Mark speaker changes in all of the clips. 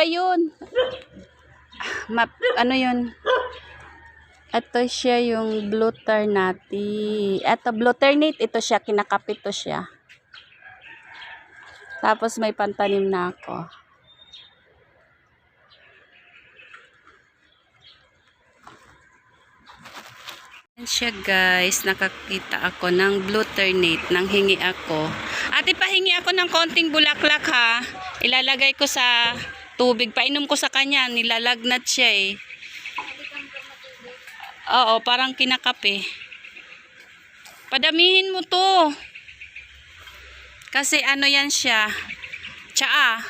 Speaker 1: Iba yun. Ano yun? Ito siya yung blue ternate. Ito blue ternate. Ito siya. Kinakapit to siya. Tapos may pantanim na ako. Yan siya guys. Nakakita ako ng blue ternate. Nang hingi ako. Ate, pahingi ako ng konting bulaklak ha. Ilalagay ko sa tubig. Painom ko sa kanya. Nilalagnat siya eh. Oo, parang kinakape. Padamihin mo to. Kasi ano yan siya. Tsaa.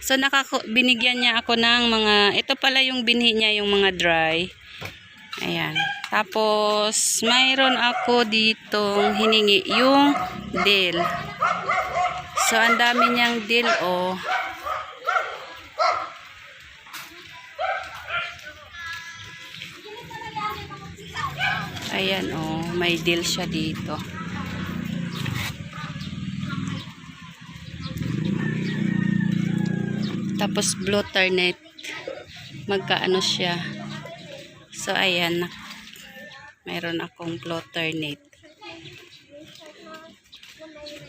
Speaker 1: So binigyan niya ako ng mga, ito pala yung binhi niya, yung mga dry. Ayan. Tapos mayroon ako ditong hiningi yung dill. So ang dami niyang dill oh. Ayan oh, may dill siya dito. Tapos blue ternate. Magkaano siya. So ayan, mayroon akong blue ternate.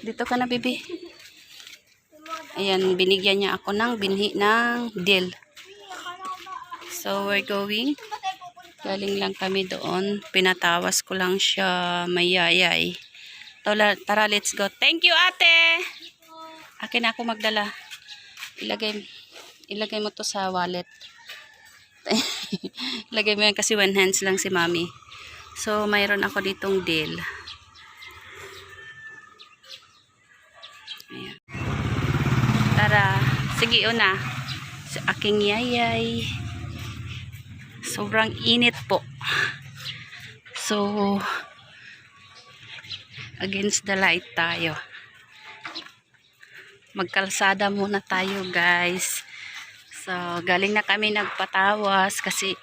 Speaker 1: Dito ka na, bibi. Ayan, binigyan niya ako ng binhi ng dill. So we're going. Galing lang kami doon. Pinatawas ko lang siya. Mayayay. Tara, let's go. Thank you, ate. Akin ako magdala. Ilagay mo to sa wallet. Ilagay mo yan kasi one hands lang si mami. So, mayroon ako ditong dill. Ayan. Tara. Sige, una. Sa aking yayay. Sobrang init po. So, against the light tayo. Magkalsada muna tayo, guys. So, galing na kami nagpatawas kasi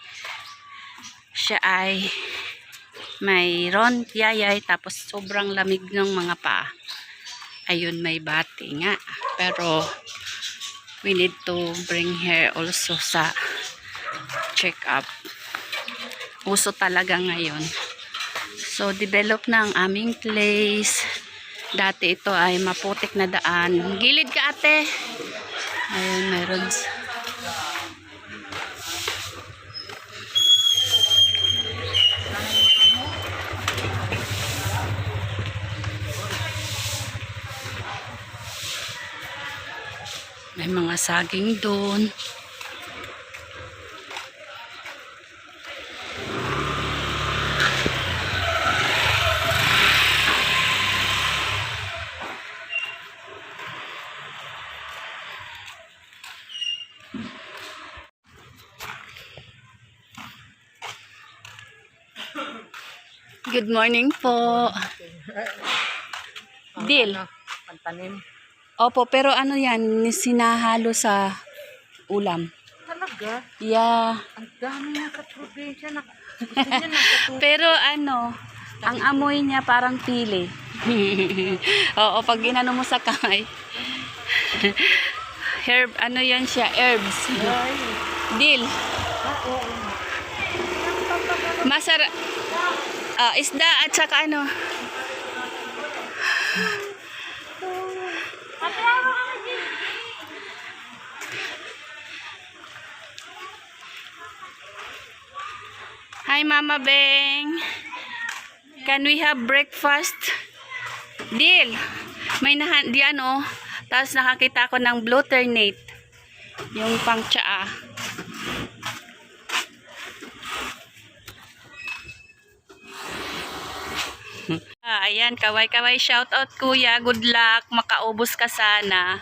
Speaker 1: siya ay mayroon yayay tapos sobrang lamig ng mga paa. Ayun, may bati nga. Pero, we need to bring her also sa check up. Uso talaga ngayon. So, develop na ang aming place. Dati ito ay maputik na daan. Gilid ka, ate. Ayun, mayroon. May mga saging doon. Good morning po. Dill.
Speaker 2: Pantanim.
Speaker 1: Opo, pero ano yan, sinahalo sa ulam.
Speaker 2: Talaga?
Speaker 1: Yeah.
Speaker 2: Ang dami na ka-probinsya na.
Speaker 1: Pero ano, ang amoy niya parang pili. Oo, pag ginano mo sa kamay. Herb, ano yan siya? Herbs. Dill. Masarap. Isda at saka ano. Hi, Mama Beng. Can we have breakfast? Dill. May di ano. Tapos nakakita ko ng blue ternate. Yung pang tsaa. Ayan, kaway-kaway. Shout out, kuya. Good luck. Makaubos ka sana.